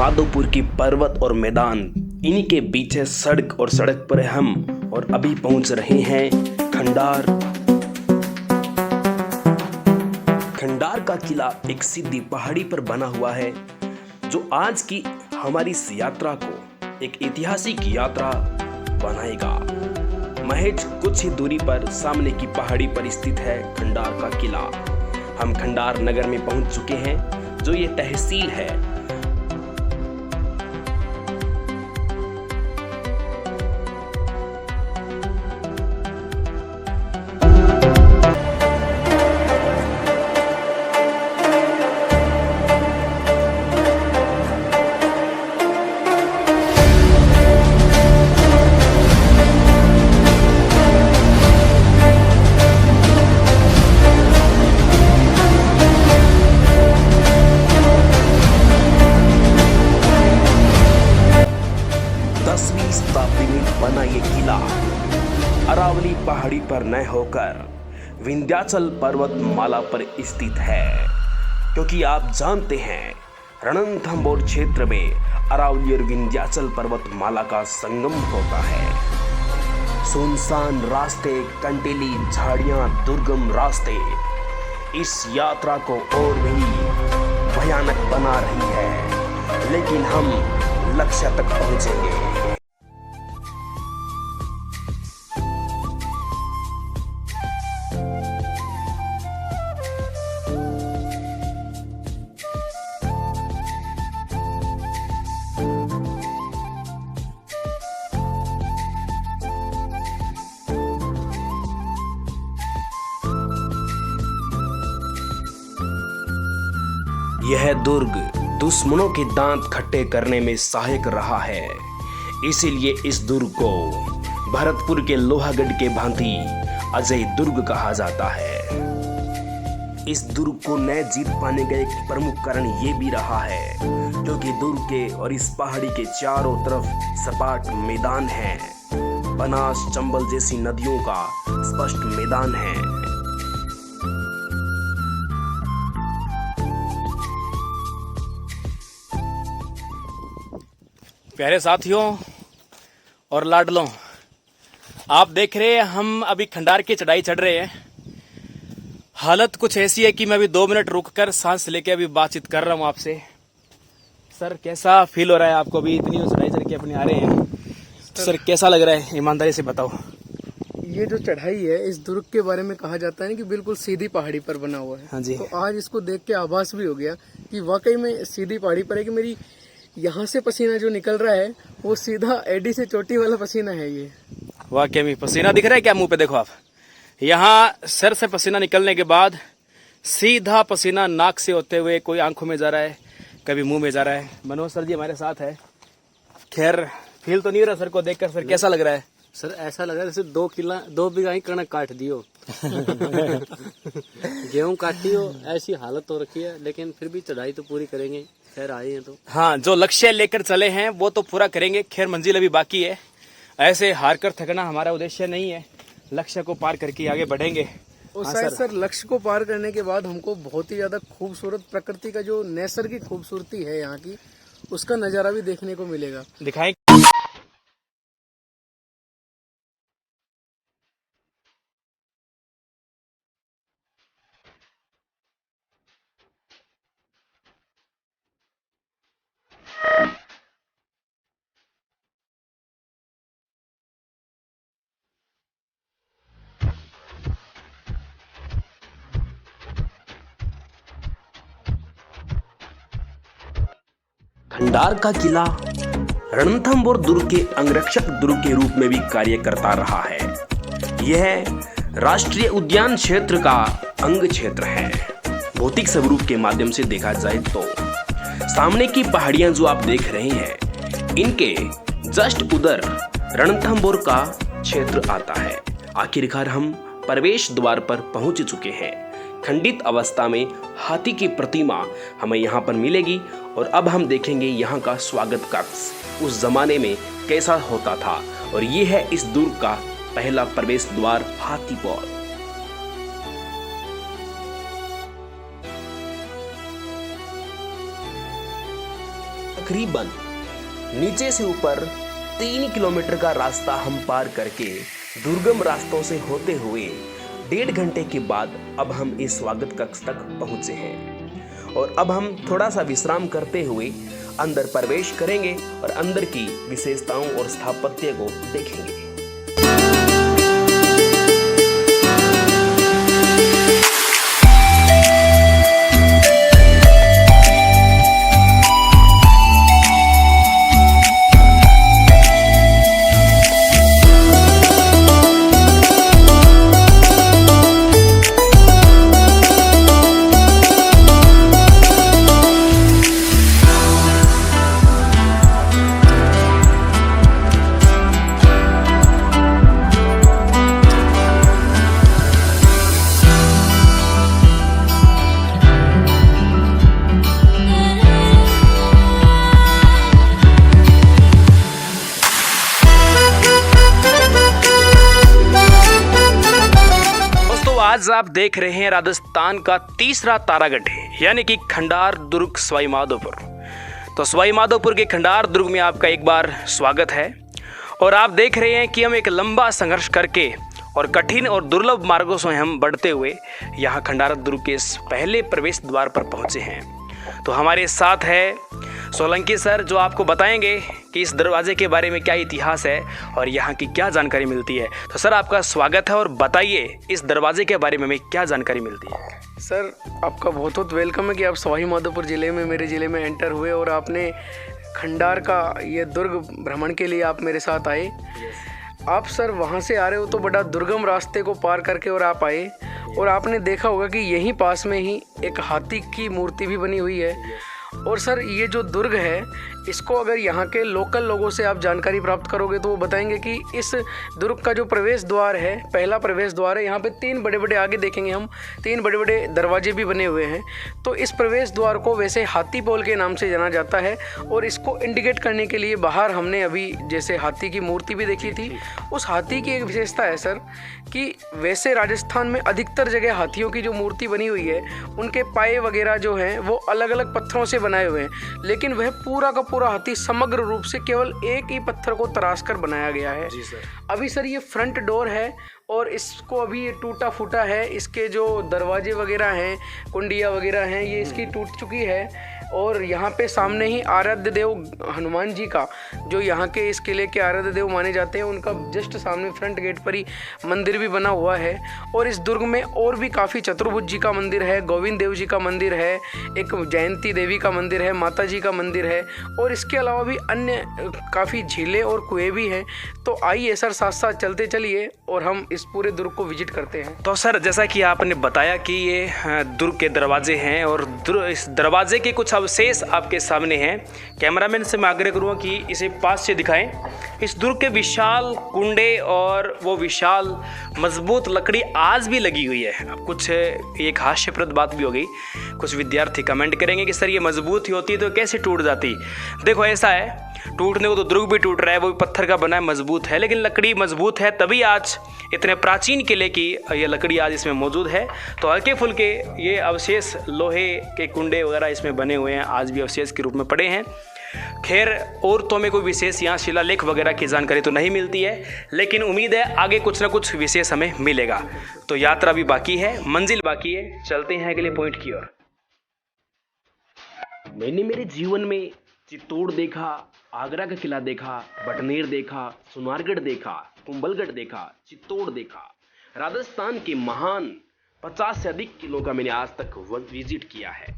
माधोपुर की पर्वत और मैदान, इन्हीं के बीच है सड़क और सड़क पर हम और अभी पहुंच रहे हैं खंडार। खंडार का किला एक सीधी पहाड़ी पर बना हुआ है जो आज की हमारी इस यात्रा को एक ऐतिहासिक यात्रा बनाएगा। महज कुछ ही दूरी पर सामने की पहाड़ी पर स्थित है खंडार का किला। हम खंडार नगर में पहुंच चुके हैं जो ये तहसील है। शताब्दी में बना ये किला अरावली पहाड़ी पर न होकर विंध्याचल पर्वतमाला पर स्थित है, क्योंकि आप जानते हैं रणथंभौर क्षेत्र में अरावली और विंध्याचल पर्वतमाला का संगम होता है। सुनसान रास्ते, कंटीली झाड़ियां, दुर्गम रास्ते इस यात्रा को और भी भयानक बना रही है, लेकिन हम लक्ष्य तक पहुंचेंगे। यह दुर्ग दुश्मनों के दांत खट्टे करने में सहायक रहा है, इसीलिए इस दुर्ग को भरतपुर के लोहागढ़ के भांति अजय दुर्ग कहा जाता है। इस दुर्ग को न जीत पाने का एक प्रमुख कारण ये भी रहा है क्योंकि दुर्ग के और इस पहाड़ी के चारों तरफ सपाट मैदान है। बनास, चंबल जैसी नदियों का स्पष्ट मैदान है। प्यारे साथियों और लाडलों, आप देख रहे हैं हम अभी खंडार की चढ़ाई चढ़ रहे हैं। हालत कुछ ऐसी है कि मैं अभी 2 मिनट रुककर सांस लेके अभी बातचीत कर रहा हूं आपसे। सर, कैसा फील हो रहा है आपको? अभी इतनी चढ़ाई चढ़ के अपने आ रहे हैं तो सर कैसा लग रहा है, ईमानदारी से बताओ। ये जो चढ़ाई है, इस दुर्ग के बारे में कहा जाता है कि बिल्कुल सीधी पहाड़ी पर बना हुआ है। हाँ जी। तो आज इसको देख के आभास भी हो गया कि वाकई में सीधी पहाड़ी पर है, कि मेरी यहाँ से पसीना जो निकल रहा है वो सीधा एडी से चोटी वाला पसीना है। ये वाकई में पसीना दिख रहा है क्या? मुंह पे देखो आप, यहाँ सर से पसीना निकलने के बाद सीधा पसीना नाक से होते हुए कोई आंखों में जा रहा है, कभी मुंह में जा रहा है। मनोज सर जी हमारे साथ है। खैर, फील तो नहीं हो रहा सर को देखकर? सर कैसा लग रहा है? सर ऐसा लग रहा है जैसे 2 बीघा ही कणक काट दियो गेहूं काटी हो, ऐसी हालत हो रखी है। लेकिन फिर भी चढ़ाई तो पूरी करेंगे, खैर आए हैं तो। हाँ, जो लक्ष्य लेकर चले हैं वो तो पूरा करेंगे। खैर, मंजिल अभी बाकी है। ऐसे हार कर थकना हमारा उद्देश्य नहीं है, लक्ष्य को पार करके आगे बढ़ेंगे। और हाँ, शायद सर लक्ष्य को पार करने के बाद हमको बहुत ही ज्यादा खूबसूरत प्रकृति का जो नैसर्गिक खूबसूरती है यहाँ की, उसका नजारा भी देखने को मिलेगा। दिखाएं। खंडार का किला रणथंभौर दुर्ग के अंगरक्षक दुर्ग के रूप में भी कार्य करता रहा है। यह राष्ट्रीय उद्यान क्षेत्र का अंग क्षेत्र है। भौतिक स्वरूप के माध्यम से देखा जाए तो सामने की पहाड़ियां जो आप देख रहे हैं, इनके जस्ट उधर रणथंभौर का क्षेत्र आता है। आखिरकार हम प्रवेश द्वार पर पहुंच चुके हैं। खंडित अवस्था में हाथी की प्रतिमा हमें यहाँ पर मिलेगी और अब हम देखेंगे यहाँ का स्वागत कक्ष उस जमाने में कैसा होता था। और ये है इस दुर्ग का पहला प्रवेश द्वार, हाथीपौर। तकरीबन नीचे से ऊपर 3 किलोमीटर का रास्ता हम पार करके दुर्गम रास्तों से होते हुए 1.5 घंटे के बाद अब हम इस स्वागत कक्ष तक पहुंचे हैं और अब हम थोड़ा सा विश्राम करते हुए अंदर प्रवेश करेंगे और अंदर की विशेषताओं और स्थापत्य को देखेंगे। आज आप देख रहे हैं राजस्थान का तीसरा तारागढ़ यानी कि खंडार दुर्ग सवाई माधोपुर। तो सवाई माधोपुर के खंडार दुर्ग में आपका एक बार स्वागत है और आप देख रहे हैं कि हम एक लंबा संघर्ष करके और कठिन और दुर्लभ मार्गों से हम बढ़ते हुए यहाँ खंडार दुर्ग के इस पहले प्रवेश द्वार पर पहुँचे हैं। तो हमारे साथ है सोलंकी सर जो आपको बताएंगे कि इस दरवाजे के बारे में क्या इतिहास है और यहाँ की क्या जानकारी मिलती है। तो सर आपका स्वागत है और बताइए इस दरवाजे के बारे में हमें क्या जानकारी मिलती है। सर आपका बहुत बहुत वेलकम है कि आप सवाई माधोपुर ज़िले में मेरे ज़िले में एंटर हुए और आपने खंडार का ये दुर्ग भ्रमण के लिए आप मेरे साथ आए। आप सर वहाँ से आ रहे हो तो बड़ा दुर्गम रास्ते को पार करके और आप आए और आपने देखा होगा कि यहीं पास में ही एक हाथी की मूर्ति भी बनी हुई है। और सर ये जो दुर्ग है इसको अगर यहाँ के लोकल लोगों से आप जानकारी प्राप्त करोगे तो वो बताएंगे कि इस दुर्ग का जो प्रवेश द्वार है, पहला प्रवेश द्वार है, यहाँ पे 3 बड़े बड़े आगे देखेंगे हम 3 बड़े बड़े दरवाजे भी बने हुए हैं। तो इस प्रवेश द्वार को वैसे हाथी पोल के नाम से जाना जाता है और इसको इंडिकेट करने के लिए बाहर हमने अभी जैसे हाथी की मूर्ति भी देखी थी। उस हाथी की एक विशेषता है सर कि वैसे राजस्थान में अधिकतर जगह हाथियों की जो मूर्ति बनी हुई है उनके पाए वगैरह जो हैं वो अलग अलग पत्थरों से बनाए हुए हैं, लेकिन वह पूरा का पूरा हाथी समग्र रूप से केवल एक ही पत्थर को तराश कर बनाया गया है। जी सर। अभी सर ये फ्रंट डोर है और इसको अभी ये टूटा फूटा है, इसके जो दरवाजे वगैरह हैं, कुंडियाँ वगैरह हैं, ये इसकी टूट चुकी है। और यहाँ पे सामने ही आराध्य देव हनुमान जी का जो यहाँ के इस किले के आराध्य देव माने जाते हैं उनका जस्ट सामने फ्रंट गेट पर ही मंदिर भी बना हुआ है। और इस दुर्ग में और भी काफ़ी चतुर्भुज जी का मंदिर है, गोविंद देव जी का मंदिर है, एक जयंती देवी का मंदिर है, माता जी का मंदिर है और इसके अलावा भी अन्य काफ़ी झीलें और कुएँ भी हैं। तो आइए सर साथ साथ चलते चलिए और हम इस पूरे दुर्ग को विजिट करते हैं। तो सर जैसा कि आपने बताया कि ये दुर्ग के दरवाजे हैं और इस दरवाजे के कुछ अवशेष आपके सामने हैं। कैमरामैन से मैं आग्रह करूँगा कि इसे पास से दिखाएं। इस दुर्ग के विशाल कुंडे और वो विशाल मजबूत लकड़ी आज भी लगी हुई है। अब कुछ एक हास्यप्रद बात भी हो गई, कुछ विद्यार्थी कमेंट करेंगे कि सर ये मजबूत ही होती तो कैसे टूट जाती। देखो ऐसा है, टूटने को तो दुर्ग भी टूट रहा है, वो भी पत्थर का बना है, मजबूत है, लेकिन लकड़ी मजबूत है तभी आज इतने प्राचीन किले की ये लकड़ी आज इसमें मौजूद है। तो हल्के फुल्के ये अवशेष लोहे के कुंडे वगैरह इसमें बने हुए हैं, आज भी अवशेष के रूप में पड़े हैं। खैर और तो में कोई विशेष यहाँ शिलालेख वगैरह की जानकारी तो नहीं मिलती है, लेकिन उम्मीद है आगे कुछ ना कुछ विशेष हमें मिलेगा। तो यात्रा भी बाकी है, मंजिल बाकी है, चलते हैं अगले पॉइंट की ओर। मैंने मेरे जीवन में चित्तौड़ देखा, आगरा का किला देखा, बटनेर देखा, सुनारगढ़ देखा, कुंभलगढ़ देखा, चित्तौड़ देखा। राजस्थान के महान 50 से अधिक किलों का मैंने आज तक विजिट किया है,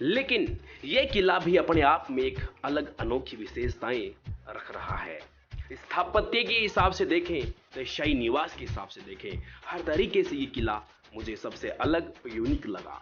लेकिन यह किला भी अपने आप में एक अलग अनोखी विशेषताएं रख रहा है। स्थापत्य के हिसाब से देखें तो शाही निवास के हिसाब से देखें, हर तरीके से ये किला मुझे सबसे अलग यूनिक लगा।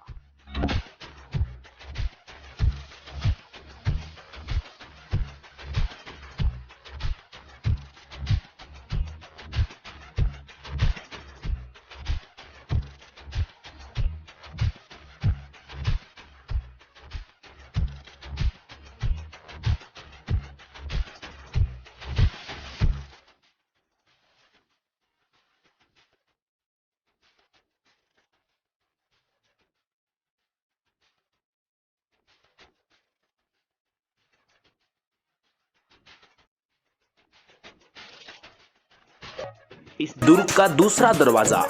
इस दुर्ग का दूसरा दरवाजा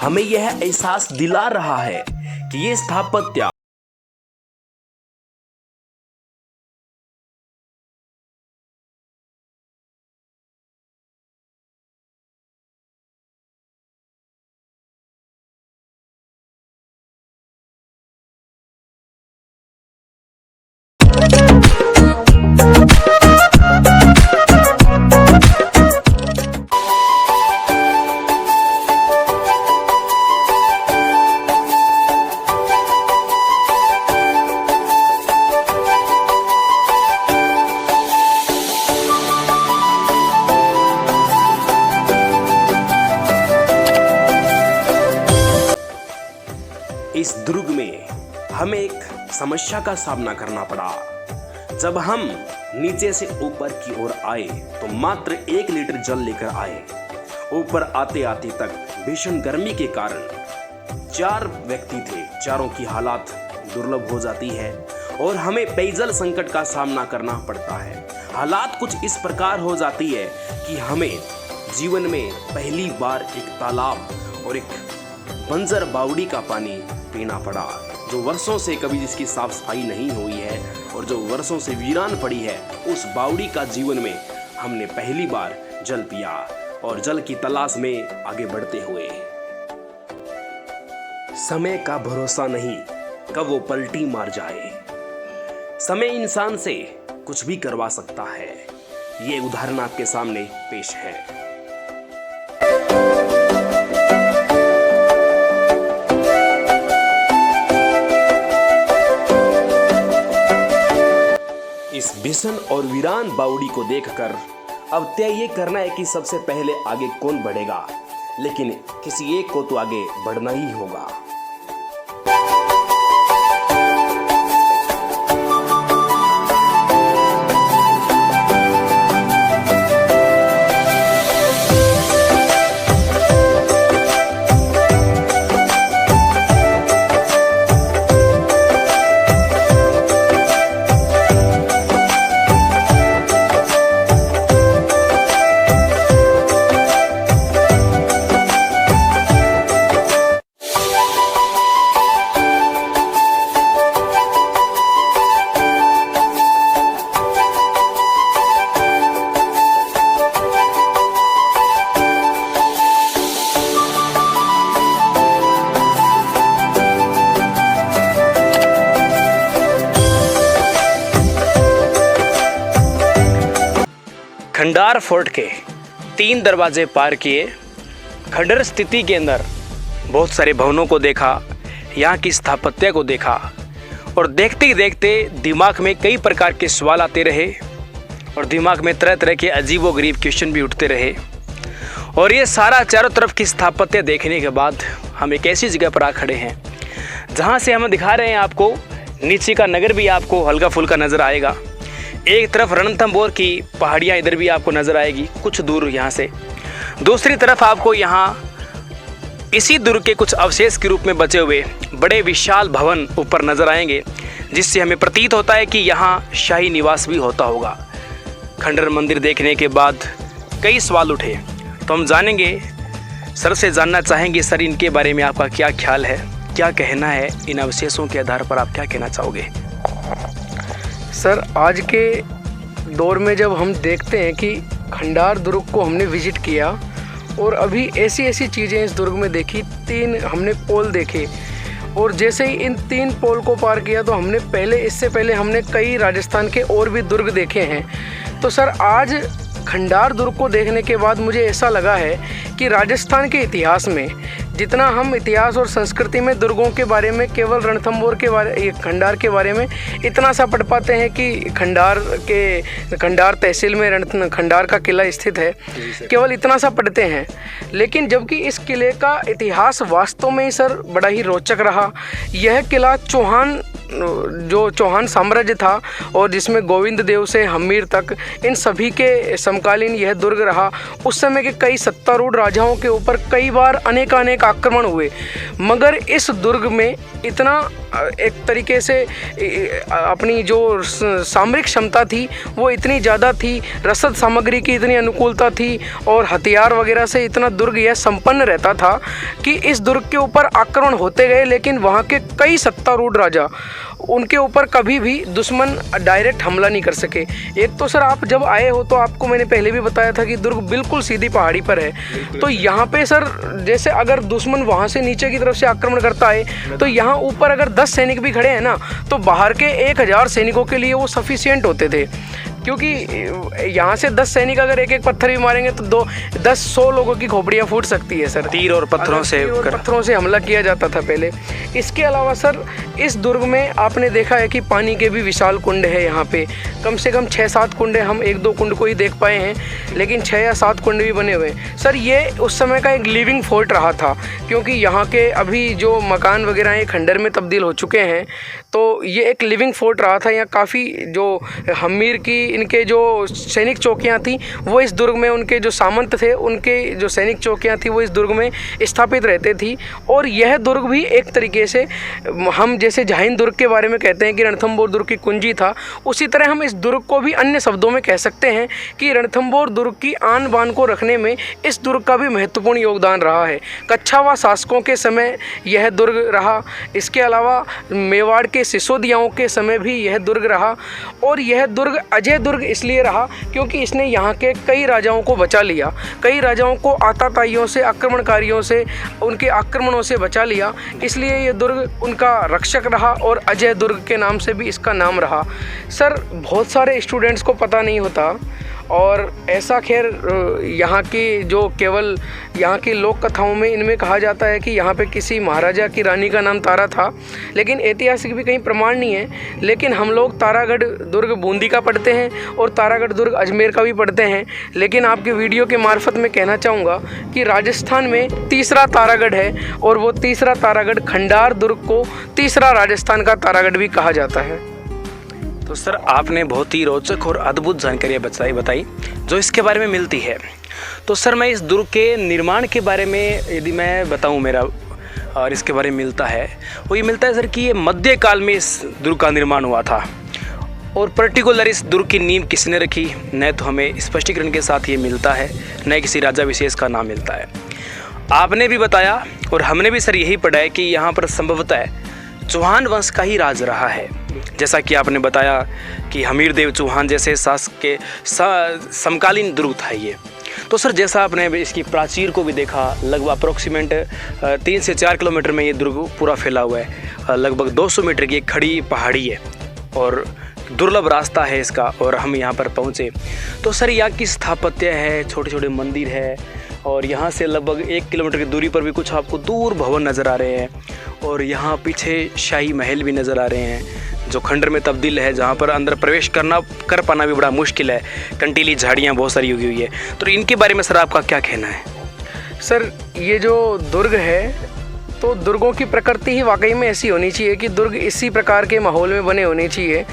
हमें यह एहसास दिला रहा है कि ये स्थापत्य इस दुर्ग में हमें एक समस्या का सामना करना पड़ा। जब हम नीचे से ऊपर की ओर आए तो मात्र 1 लीटर जल लेकर आए। ऊपर आते आते तक भीषण गर्मी के कारण 4 व्यक्ति थे, चारों की हालात दुर्लभ हो जाती है और हमें पेयजल संकट का सामना करना पड़ता है। हालात कुछ इस प्रकार हो जाती है कि हमें जीवन में पहली बार एक तालाब और एक बंजर बावड़ी का पानी पीना पड़ा, जो वर्षों से कभी जिसकी साफ सफाई नहीं हुई है और जो वर्षों से वीरान पड़ी है। उस बावड़ी का जीवन में हमने पहली बार जल पिया और जल की तलाश में आगे बढ़ते हुए। समय का भरोसा नहीं, कब वो पलटी मार जाए। समय इंसान से कुछ भी करवा सकता है। ये उदाहरण आपके सामने पेश है। इस भीषण और वीरान बावड़ी को देखकर अब तय ये करना है कि सबसे पहले आगे कौन बढ़ेगा, लेकिन किसी एक को तो आगे बढ़ना ही होगा। खंडार फोर्ट के 3 दरवाजे पार किए, खंडर स्थिति के अंदर बहुत सारे भवनों को देखा, यहाँ की स्थापत्य को देखा और देखते ही देखते दिमाग में कई प्रकार के सवाल आते रहे और दिमाग में तरह तरह के अजीबोगरीब क्वेश्चन भी उठते रहे। और ये सारा चारों तरफ की स्थापत्य देखने के बाद हम एक ऐसी जगह पर आ खड़े हैं जहाँ से हम दिखा रहे हैं आपको नीचे का नगर भी आपको हल्का फुल्का नज़र आएगा। एक तरफ रणथंभौर की पहाड़ियाँ इधर भी आपको नज़र आएगी कुछ दूर यहाँ से। दूसरी तरफ आपको यहाँ इसी दुर्ग के कुछ अवशेष के रूप में बचे हुए बड़े विशाल भवन ऊपर नज़र आएंगे, जिससे हमें प्रतीत होता है कि यहाँ शाही निवास भी होता होगा। खंडर मंदिर देखने के बाद कई सवाल उठे, तो हम जानेंगे, सर से जानना चाहेंगे, सर इनके बारे में आपका क्या ख्याल है, क्या कहना है, इन अवशेषों के आधार पर आप क्या कहना चाहोगे? सर, आज के दौर में जब हम देखते हैं कि खंडार दुर्ग को हमने विजिट किया और अभी ऐसी ऐसी चीज़ें इस दुर्ग में देखी, 3 हमने पोल देखे और जैसे ही इन 3 पोल को पार किया तो हमने इससे पहले हमने कई राजस्थान के और भी दुर्ग देखे हैं। तो सर, आज खंडार दुर्ग को देखने के बाद मुझे ऐसा लगा है कि राजस्थान के इतिहास में जितना हम इतिहास और संस्कृति में दुर्गों के बारे में केवल रणथंभौर के बारे, खंडार के बारे में इतना सा पढ़ पाते हैं कि खंडार तहसील में खंडार का किला स्थित है, केवल इतना सा पढ़ते हैं। लेकिन जबकि इस किले का इतिहास वास्तव में ही सर बड़ा ही रोचक रहा। यह किला चौहान जो चौहान साम्राज्य था और जिसमें गोविंद देव से हम्मीर तक इन सभी के समकालीन यह दुर्ग रहा। उस समय के कई सत्तारूढ़ राजाओं के ऊपर कई बार अनेक आक्रमण हुए, मगर इस दुर्ग में इतना एक तरीके से अपनी जो सामरिक क्षमता थी वो इतनी ज़्यादा थी, रसद सामग्री की इतनी अनुकूलता थी और हथियार वगैरह से इतना दुर्ग यह संपन्न रहता था कि इस दुर्ग के ऊपर आक्रमण होते गए, लेकिन वहाँ के कई सत्तारूढ़ राजा उनके ऊपर कभी भी दुश्मन डायरेक्ट हमला नहीं कर सके। एक तो सर आप जब आए हो तो आपको मैंने पहले भी बताया था कि दुर्ग बिल्कुल सीधी पहाड़ी पर है, तो यहाँ पे सर जैसे अगर दुश्मन वहाँ से नीचे की तरफ से आक्रमण करता है तो यहाँ ऊपर अगर 10 सैनिक भी खड़े हैं ना तो बाहर के 1000 सैनिकों के लिए वो सफिशिएंट होते थे, क्योंकि यहाँ से 10 सैनिक अगर एक पत्थर भी मारेंगे तो 10-100 लोगों की खोपड़ियाँ फूट सकती है सर। तीर और पत्थरों से हमला किया जाता था पहले। इसके अलावा सर इस दुर्ग में आपने देखा है कि पानी के भी विशाल कुंड है। यहाँ पे कम से कम 6-7 कुंड है, हम 1-2 कुंड को ही देख पाए हैं, लेकिन 6 या 7 कुंड भी बने हुए हैं। सर ये उस समय का एक लिविंग फोर्ट रहा था, क्योंकि यहाँ के अभी जो मकान वगैरह हैं खंडर में तब्दील हो चुके हैं, तो ये एक लिविंग फोर्ट रहा था। यहाँ काफ़ी जो हम्मीर की इनके जो सैनिक चौकियाँ थी वो इस दुर्ग में, उनके जो सामंत थे उनके जो सैनिक चौकियाँ थी वो इस दुर्ग में स्थापित रहते थी। और यह दुर्ग भी एक तरीके से हम जैसे जहाइन दुर्ग के बारे में कहते हैं कि रणथंभौर दुर्ग की कुंजी था, उसी तरह हम इस दुर्ग को भी अन्य शब्दों में कह सकते हैं कि रणथंभौर दुर्ग की आन बान को रखने में इस दुर्ग का भी महत्वपूर्ण योगदान रहा है। कच्छावा शासकों के समय यह दुर्ग रहा, इसके अलावा मेवाड़ के सिसोदियाओं के समय भी यह दुर्ग रहा। और यह दुर्ग अजय दुर्ग इसलिए रहा क्योंकि इसने यहाँ के कई राजाओं को बचा लिया, कई राजाओं को आताताइयों से, आक्रमणकारियों से, उनके आक्रमणों से बचा लिया, इसलिए ये दुर्ग उनका रक्षक रहा और अजय दुर्ग के नाम से भी इसका नाम रहा। सर बहुत सारे स्टूडेंट्स को पता नहीं होता, और ऐसा खैर यहाँ की जो केवल यहाँ की लोक कथाओं में इनमें कहा जाता है कि यहाँ पे किसी महाराजा की रानी का नाम तारा था, लेकिन ऐतिहासिक भी कहीं प्रमाण नहीं है। लेकिन हम लोग तारागढ़ दुर्ग बूंदी का पढ़ते हैं और तारागढ़ दुर्ग अजमेर का भी पढ़ते हैं, लेकिन आपके वीडियो के मार्फत में कहना चाहूँगा कि राजस्थान में तीसरा तारागढ़ है और वो तीसरा तारागढ़ खंडार दुर्ग को तीसरा राजस्थान का तारागढ़ भी कहा जाता है। तो सर आपने बहुत ही रोचक और अद्भुत जानकारियाँ बताई जो इसके बारे में मिलती है। तो सर मैं इस दुर्ग के निर्माण के बारे में यदि मैं बताऊं मेरा और इसके बारे में मिलता है वो ये मिलता है सर कि ये मध्यकाल में इस दुर्ग का निर्माण हुआ था, और पर्टिकुलर इस दुर्ग की नींव किसने रखी न तो हमें स्पष्टीकरण के साथ ये मिलता है, न किसी राजा विशेष का नाम मिलता है। आपने भी बताया और हमने भी सर यही पढ़ा है कि यहाँ पर संभवतः चौहान वंश का ही राज रहा है, जैसा कि आपने बताया कि हमीर देव चौहान जैसे शासक के समकालीन दुर्ग था ये। तो सर जैसा आपने इसकी प्राचीर को भी देखा, लगभग अप्रोक्सीमेट 3 से 4 किलोमीटर में ये दुर्ग पूरा फैला हुआ है, लगभग 200 मीटर की एक खड़ी पहाड़ी है और दुर्लभ रास्ता है इसका, और हम यहाँ पर पहुँचे तो सर यहाँ की स्थापत्य है, छोटे छोटे मंदिर है, और यहाँ से लगभग 1 किलोमीटर की दूरी पर भी कुछ आपको दूर भवन नज़र आ रहे हैं, और यहाँ पीछे शाही महल भी नज़र आ रहे हैं जो खंडर में तब्दील है, जहाँ पर अंदर प्रवेश कर पाना भी बड़ा मुश्किल है, कंटीली झाड़ियाँ बहुत सारी उगी हुई है। तो इनके बारे में सर आपका क्या कहना है? सर ये जो दुर्ग है तो दुर्गों की प्रकृति ही वाकई में ऐसी होनी चाहिए कि दुर्ग इसी प्रकार के माहौल में बने होने चाहिए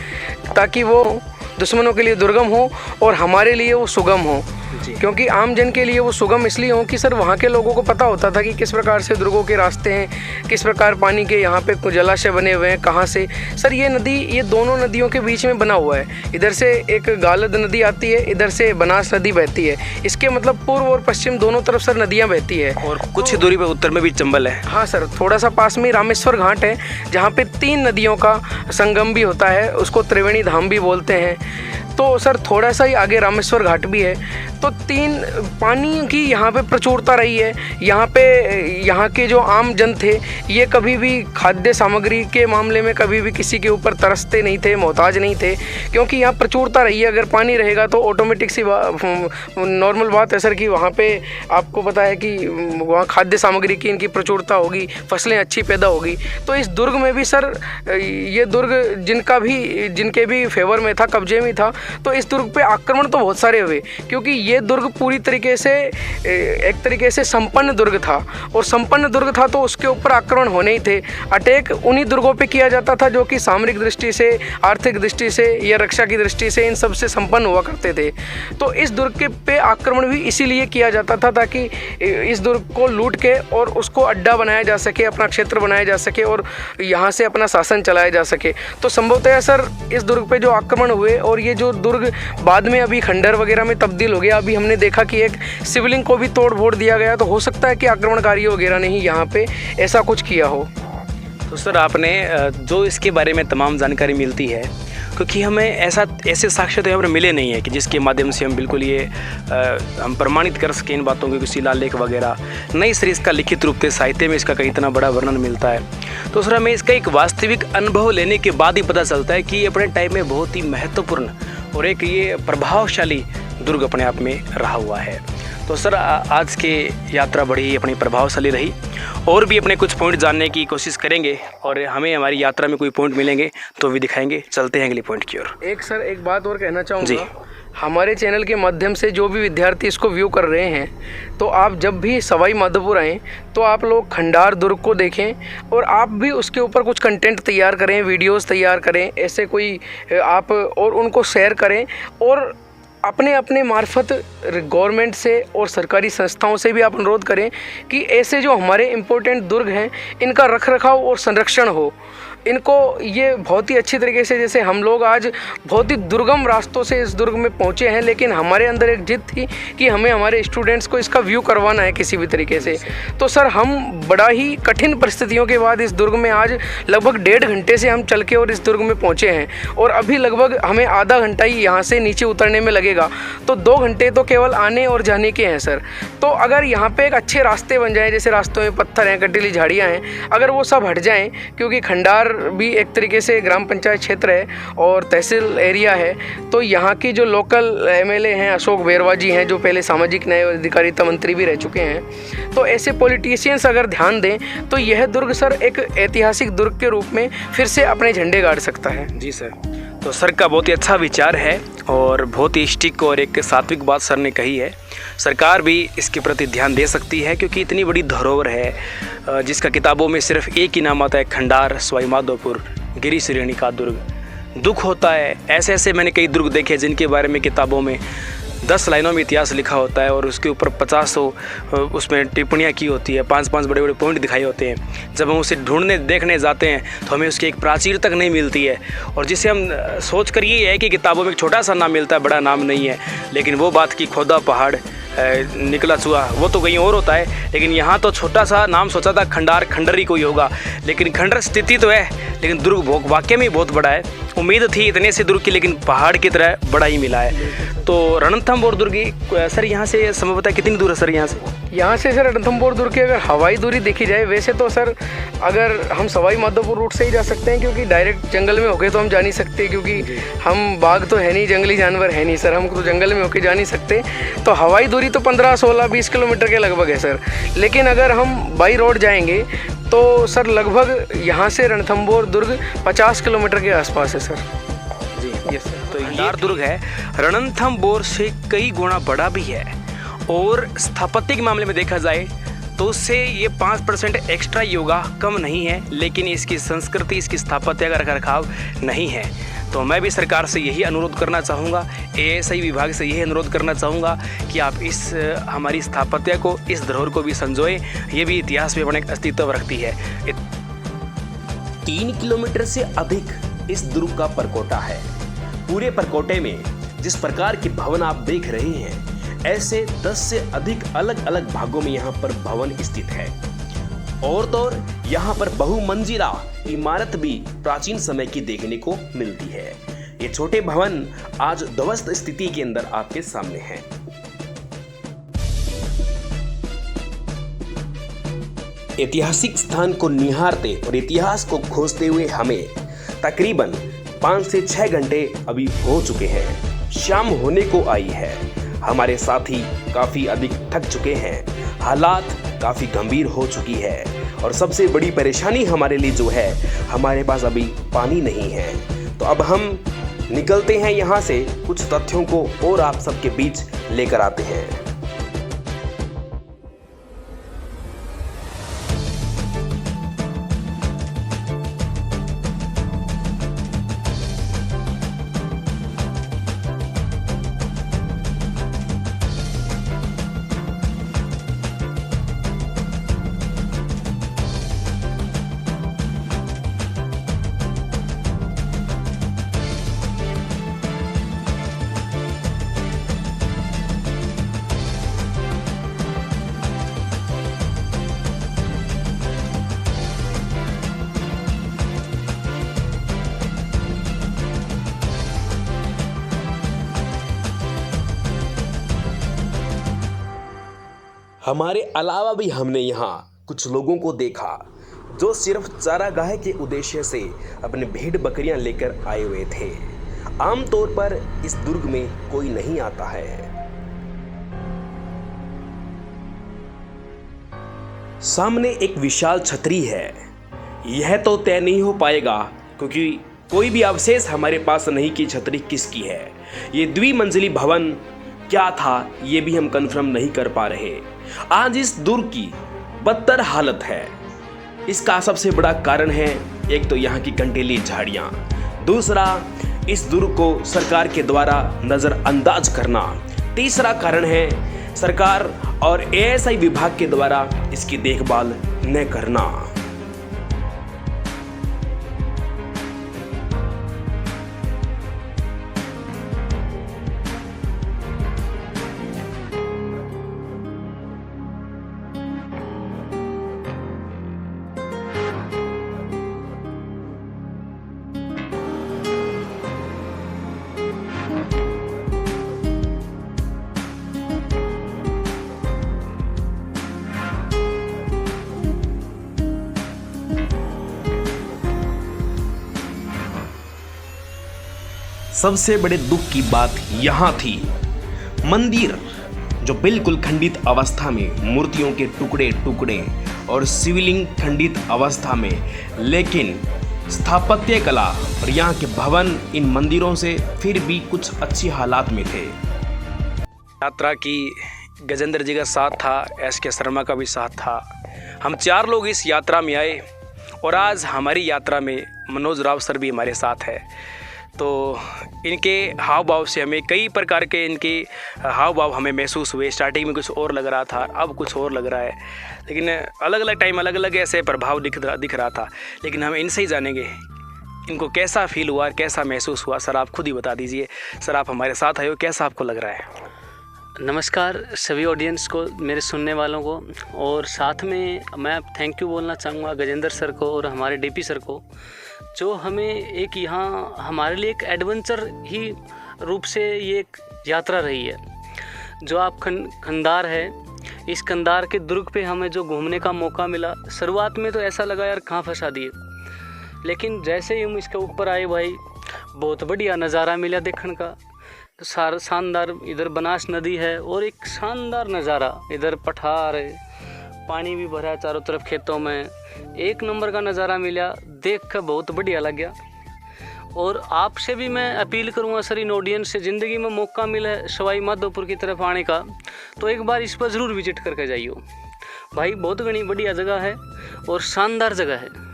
ताकि वो दुश्मनों के लिए दुर्गम हो और हमारे लिए वो सुगम हो। क्योंकि आम जन के लिए वो सुगम इसलिए हो कि सर वहाँ के लोगों को पता होता था कि किस प्रकार से दुर्गों के रास्ते हैं, किस प्रकार पानी के यहाँ पे कुछ जलाशय बने हुए हैं, कहाँ से। सर ये नदी, ये दोनों नदियों के बीच में बना हुआ है, इधर से एक गालद नदी आती है, इधर से बनास नदी बहती है। इसके मतलब पूर्व और पश्चिम दोनों तरफ सर नदियाँ बहती है, और कुछ दूरी पर उत्तर में भी चंबल है। हाँ सर, थोड़ा सा पास में रामेश्वर घाट है जहाँ पे 3 नदियों का संगम भी होता है, उसको त्रिवेणी धाम भी बोलते हैं। तो सर थोड़ा सा ही आगे रामेश्वर घाट भी है। तो 3 पानी की यहाँ पे प्रचुरता रही है। यहाँ के जो आम जन थे ये कभी भी खाद्य सामग्री के मामले में कभी भी किसी के ऊपर तरसते नहीं थे, मोहताज नहीं थे, क्योंकि यहाँ प्रचुरता रही है। अगर पानी रहेगा तो ऑटोमेटिक सी नॉर्मल बात है सर कि वहाँ पे आपको पता है कि वहाँ खाद्य सामग्री की इनकी प्रचुरता होगी, फसलें अच्छी पैदा होगी। तो इस दुर्ग में भी सर ये दुर्ग जिनके भी फेवर में था, कब्जे में था, तो इस दुर्ग पे आक्रमण तो बहुत सारे हुए, क्योंकि ये दुर्ग पूरी तरीके से एक तरीके से संपन्न दुर्ग था, और संपन्न दुर्ग था तो उसके ऊपर आक्रमण होने ही थे। अटैक उन्हीं दुर्गों पे किया जाता था जो कि सामरिक दृष्टि से, आर्थिक दृष्टि से या रक्षा की दृष्टि से इन सब से संपन्न हुआ करते थे। तो इस दुर्ग के पे आक्रमण भी इसीलिए किया जाता था ताकि इस दुर्ग को लूट के और उसको अड्डा बनाया जा सके, अपना क्षेत्र बनाया जा सके और यहाँ से अपना शासन चलाया जा सके। तो संभवतः सर इस दुर्ग पे जो आक्रमण हुए, और ये जो दुर्ग बाद में अभी खंडर वगैरह में तब्दील हो गया, अभी हमने देखा कि एक शिवलिंग को भी तोड़ फोड़ दिया गया, तो हो सकता है कि आक्रमणकारियों वगैरह ने ही यहाँ पे ऐसा कुछ किया हो। तो सर आपने जो इसके बारे में तमाम जानकारी मिलती है, क्योंकि हमें ऐसे साक्ष्य तो यहाँ पर मिले नहीं है कि जिसके माध्यम से हम बिल्कुल ये हम प्रमाणित कर सकें इन बातों के, शिलालेख वगैरह नहीं सर, इसका लिखित रूप से साहित्य में इसका कहीं इतना बड़ा वर्णन मिलता है। तो सर हमें इसका एक वास्तविक अनुभव लेने के बाद ही पता चलता है कि ये अपने टाइम में बहुत ही महत्वपूर्ण और एक ये प्रभावशाली दुर्ग अपने आप में रहा हुआ है। तो सर आज की यात्रा बड़ी अपनी प्रभावशाली रही, और भी अपने कुछ पॉइंट जानने की कोशिश करेंगे, और हमें हमारी यात्रा में कोई पॉइंट मिलेंगे तो भी दिखाएंगे। चलते हैं अगले पॉइंट की ओर। एक बात और कहना चाहूँगा, हमारे चैनल के माध्यम से जो भी विद्यार्थी इसको व्यू कर रहे हैं, तो आप जब भी सवाई माधोपुर आएँ तो आप लोग खंडार दुर्ग को देखें, और आप भी उसके ऊपर कुछ कंटेंट तैयार करें, वीडियोस तैयार करें, ऐसे कोई आप, और उनको शेयर करें, और अपने अपने मार्फत गवर्नमेंट से और सरकारी संस्थाओं से भी आप अनुरोध करें कि ऐसे जो हमारे इम्पोर्टेंट दुर्ग हैं इनका रखरखाव और संरक्षण हो। इनको ये बहुत ही अच्छी तरीके से, जैसे हम लोग आज बहुत ही दुर्गम रास्तों से इस दुर्ग में पहुंचे हैं, लेकिन हमारे अंदर एक जिद थी कि हमें हमारे स्टूडेंट्स को इसका व्यू करवाना है किसी भी तरीके से। तो सर हम बड़ा ही कठिन परिस्थितियों के बाद इस दुर्ग में आज लगभग 1.5 घंटे से हम चल के और इस दुर्ग में पहुँचे हैं, और अभी लगभग हमें आधा घंटा ही यहाँ से नीचे उतरने में लगेगा, तो 2 घंटे तो केवल आने और जाने के हैं सर। तो अगर यहाँ पे एक अच्छे रास्ते बन जाएँ, जैसे रास्तों में पत्थर हैं, कटीली झाड़ियाँ हैं, अगर वो सब हट जाएँ, क्योंकि खंडार भी एक तरीके से ग्राम पंचायत क्षेत्र है और तहसील एरिया है, तो यहाँ की जो लोकल एमएलए हैं अशोक बेरवा जी हैं, जो पहले सामाजिक न्याय और अधिकारिता मंत्री भी रह चुके हैं, तो ऐसे पॉलिटिशियंस अगर ध्यान दें तो यह दुर्ग सर एक ऐतिहासिक दुर्ग के रूप में फिर से अपने झंडे गाड़ सकता है। जी सर, तो सर का बहुत ही अच्छा विचार है और बहुत ही स्टिक और एक सात्विक बात सर ने कही है। सरकार भी इसके प्रति ध्यान दे सकती है, क्योंकि इतनी बड़ी धरोहर है जिसका किताबों में सिर्फ एक ही नाम आता है, खंडार सवाई माधोपुर गिरी श्रेणी का दुर्ग। दुख होता है, ऐसे मैंने कई दुर्ग देखे जिनके बारे में किताबों में 10 लाइनों में इतिहास लिखा होता है और उसके ऊपर 50 उसमें टिप्पणियाँ की होती है, 5-5 बड़े बड़े पॉइंट दिखाए होते हैं। जब हम उसे ढूंढने देखने जाते हैं तो हमें उसकी एक प्राचीर तक नहीं मिलती है, और जिसे हम सोच कर ये है कि किताबों में एक छोटा सा नाम मिलता है, बड़ा नाम नहीं है, लेकिन वो बात की खोदा पहाड़ निकला चूहा वो तो कहीं और होता है। लेकिन यहाँ तो छोटा सा नाम सोचा था खंडार, खंडर ही कोई होगा, लेकिन खंडर स्थिति तो है, लेकिन दुर्ग वाकई में बहुत बड़ा है। उम्मीद थी इतने से दुर्ग की, लेकिन पहाड़ की तरह बड़ा ही मिला है। तो रणथंभौर दुर्ग सर यहाँ से संभवतः कितनी दूर है सर? यहाँ से सर रणथंभौर दुर्ग की अगर हवाई दूरी देखी जाए, वैसे तो सर अगर हम सवाई माधोपुर रूट से ही जा सकते हैं, क्योंकि डायरेक्ट जंगल में होके तो हम जा नहीं सकते, क्योंकि हम बाघ तो है नहीं, जंगली जानवर है नहीं सर, हम तो जंगल में होके जा नहीं सकते। तो हवाई दूरी तो 15, 16, 20 किलोमीटर के लगभग है सर। लेकिन अगर हम बाई रोड जाएंगे तो सर लगभग यहाँ से रणथंभौर दुर्ग 50 किलोमीटर के आसपास है सर। जी यस सर। तो ये दुर्ग है रणथंभौर से कई गुना बड़ा भी है, और स्थापत्य के मामले में देखा जाए तो उससे ये 5% एक्स्ट्रा योगा कम नहीं है, लेकिन इसकी संस्कृति, इसकी स्थापत्य का रखरखाव नहीं है। तो मैं भी सरकार से यही अनुरोध करना चाहूँगा, ASI विभाग से यही अनुरोध करना चाहूँगा कि आप इस हमारी स्थापत्य को, इस धरोहर को भी संजोएं। ये भी इतिहास में अपने अस्तित्व रखती है। 3 किलोमीटर से अधिक इस दुर्ग का परकोटा है। पूरे परकोटे में जिस प्रकार के भवन आप देख रहे हैं, ऐसे 10 से अधिक अलग अलग भागों में यहाँ पर भवन स्थित है, और तो और यहाँ पर बहुमंजिला इमारत भी प्राचीन समय की देखने को मिलती है। ये छोटे भवन आज ध्वस्त स्थिति के अंदर आपके सामने हैं। ऐतिहासिक स्थान को निहारते और इतिहास को खोजते हुए हमें तकरीबन 5 से 6 घंटे अभी हो चुके हैं। शाम होने को आई है। हमारे साथी काफी अधिक थक चुके हैं, हालात काफी गंभीर हो चुकी है, और सबसे बड़ी परेशानी हमारे लिए जो है, हमारे पास अभी पानी नहीं है। तो अब हम निकलते हैं यहाँ से कुछ तथ्यों को और आप सबके बीच लेकर आते हैं। हमारे अलावा भी हमने यहाँ कुछ लोगों को देखा जो सिर्फ चारागाह के उद्देश्य से अपने भेड़ बकरियां लेकर आए हुए थे। आमतौर पर इस दुर्ग में कोई नहीं आता है। सामने एक विशाल छतरी है। यह तो तय नहीं हो पाएगा क्योंकि कोई भी अवशेष हमारे पास नहीं कि छतरी किसकी है। ये द्विमंजिली भवन क्या था ये भी हम कंफर्म नहीं कर पा रहे। आज इस दुर्ग की बदतर हालत है। इसका सबसे बड़ा कारण है एक तो यहाँ की कंटीली झाड़ियाँ, दूसरा इस दुर्ग को सरकार के द्वारा नज़रअंदाज करना, तीसरा कारण है सरकार और एएसआई विभाग के द्वारा इसकी देखभाल न करना। सबसे बड़े दुख की बात यहाँ थी मंदिर जो बिल्कुल खंडित अवस्था में, मूर्तियों के टुकड़े टुकड़े और शिवलिंग खंडित अवस्था में, लेकिन स्थापत्य कला और यहाँ के भवन इन मंदिरों से फिर भी कुछ अच्छी हालात में थे। यात्रा की गजेंद्र जी का साथ था, एसके शर्मा का भी साथ था। हम 4 लोग इस यात्रा में आए और आज हमारी यात्रा में मनोज राव सर भी हमारे साथ है। तो इनके हाव भाव से हमें कई प्रकार के इनके हाव भाव हमें महसूस हुए। स्टार्टिंग में कुछ और लग रहा था, अब कुछ और लग रहा है, लेकिन अलग अलग टाइम अलग अलग ऐसे प्रभाव दिख रहा था। लेकिन हम इनसे ही जानेंगे इनको कैसा फील हुआ, कैसा महसूस हुआ। सर आप खुद ही बता दीजिए। सर आप हमारे साथ आए हो, कैसा आपको लग रहा है? नमस्कार सभी ऑडियंस को, मेरे सुनने वालों को, और साथ में मैं थैंक यू बोलना चाहूँगा गजेंद्र सर को और हमारे डीपी सर को, जो हमें एक यहाँ हमारे लिए एक एडवेंचर ही रूप से ये एक यात्रा रही है। जो आप खंडार है, इस खंडार के दुर्ग पे हमें जो घूमने का मौका मिला, शुरुआत में तो ऐसा लगा यार कहाँ फंसा दिए, लेकिन जैसे ही हम इसके ऊपर आए भाई बहुत बढ़िया नज़ारा मिला देखने का। तो शानदार इधर बनास नदी है और एक शानदार नज़ारा, इधर पठार है, पानी भी भरा है चारों तरफ खेतों में, एक नंबर का नज़ारा मिला, देख कर बहुत बढ़िया लग गया। और आपसे भी मैं अपील करूँगा सर, इन ऑडियंस से, ज़िंदगी में मौका मिला है सवाई माधोपुर की तरफ आने का तो एक बार इस पर ज़रूर विजिट करके जाइए भाई। बहुत घनी बढ़िया जगह है और शानदार जगह है।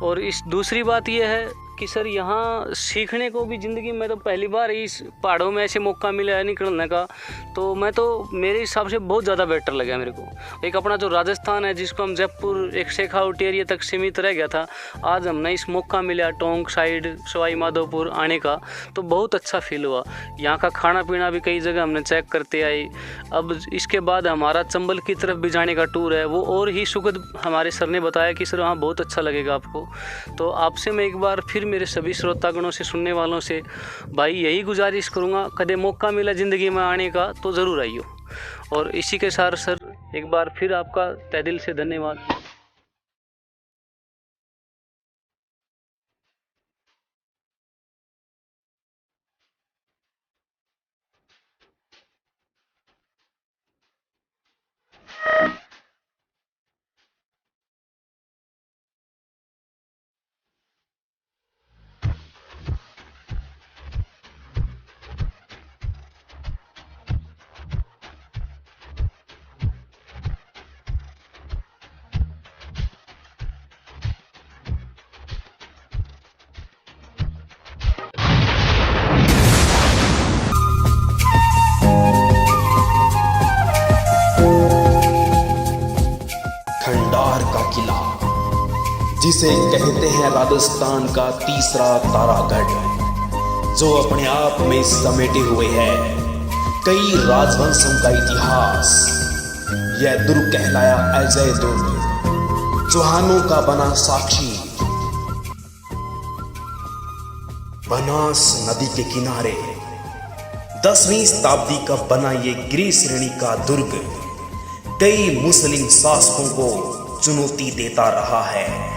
और इस दूसरी बात यह है कि सर यहाँ सीखने को भी ज़िंदगी में तो पहली बार इस पहाड़ों में ऐसे मौका मिला है निकलने का, तो मैं तो मेरे हिसाब से बहुत ज़्यादा बेटर लगा मेरे को। एक अपना जो राजस्थान है जिसको हम जयपुर एक शेखावटी एरिया तक सीमित रह गया था, आज हमने इस मौका मिला टोंक साइड सवाई माधोपुर आने का, तो बहुत अच्छा फील हुआ। यहाँ का खाना पीना भी कई जगह हमने चेक करते आए। अब इसके बाद हमारा चंबल की तरफ भी जाने का टूर है, वो और ही सुखद हमारे सर ने बताया कि सर वहाँ बहुत अच्छा लगेगा आपको। तो आपसे मैं एक बार फिर मेरे सभी श्रोतागणों से, सुनने वालों से भाई यही गुजारिश करूँगा, कदे मौका मिला ज़िंदगी में आने का तो ज़रूर आइयो। और इसी के साथ सर एक बार फिर आपका तहे दिल से धन्यवाद। जिसे कहते हैं राजस्थान का तीसरा तारागढ़, जो अपने आप में समेटे हुए है कई राजवंशों का इतिहास। यह दुर्ग कहलाया अजय दुर्ग, चौहानों का बना साक्षी। बनास नदी के किनारे 10वीं शताब्दी का बना ये गिरी श्रेणी का दुर्ग कई मुस्लिम शासकों को चुनौती देता रहा है।